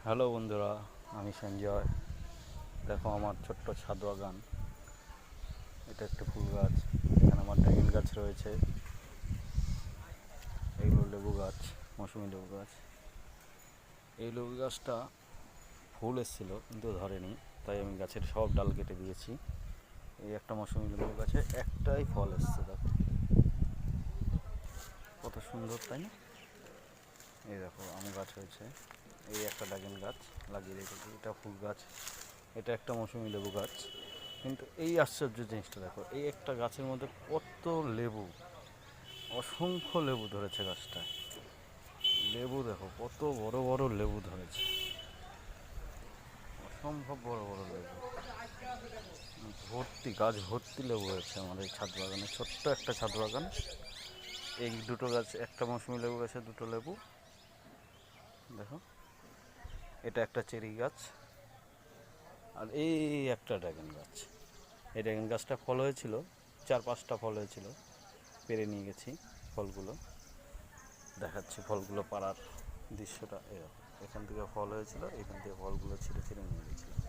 Hello বন্ধুরা, আমি সঞ্জয়। দেখো আমার ছোট্ট ছাদ বাগান। এটা একটা ফুল গাছ। এখানে আমার ড্রাগন গাছ রয়েছে, এইগুলো লেবু গাছ, মৌসুমি লেবু গাছ। এই লেবু গাছটা ফুল এসেছিলো কিন্তু ধরেনি, তাই আমি গাছের সব ডাল কেটে দিয়েছি। এই একটা মৌসুমি লেবু গাছে একটাই ফল এসছে, দেখো কত সুন্দর, তাই না? এই দেখো আম গাছ হয়েছে। এই একটা ড্রাগন গাছ লাগিয়ে রেখেছি, এটা ফুল গাছ। এটা একটা মৌসুমি লেবু গাছ। কিন্তু এই আশ্চর্য জিনিসটা দেখো, এই একটা গাছের মধ্যে কত লেবু, অসংখ্য লেবু ধরেছে গাছটায়। লেবু দেখো কত বড় বড় লেবু ধরেছে, অসম্ভব বড় বড় লেবু। ভর্তি গাছ ভর্তি লেবু হয়েছে আমার এই ছাদ বাগানে, ছোট্ট একটা ছাদ বাগান। এই দুটো গাছ, একটা মৌসুমি লেবু গাছে দুটো লেবু দেখো। এটা একটা চেরি গাছ, আর এই একটা ড্রাগন গাছ। এই ড্রাগন গাছটা ফল হয়েছিল, 4-5টা ফল হয়েছিল, পেরে নিয়ে গেছি ফলগুলো। দেখাচ্ছি ফলগুলো পাড়ার দৃশ্যটা। এরকম এখান থেকে ফল হয়েছিল, এখান থেকে ফলগুলো ছিঁড়ে ছিঁড়ে নিয়ে গেছিলাম।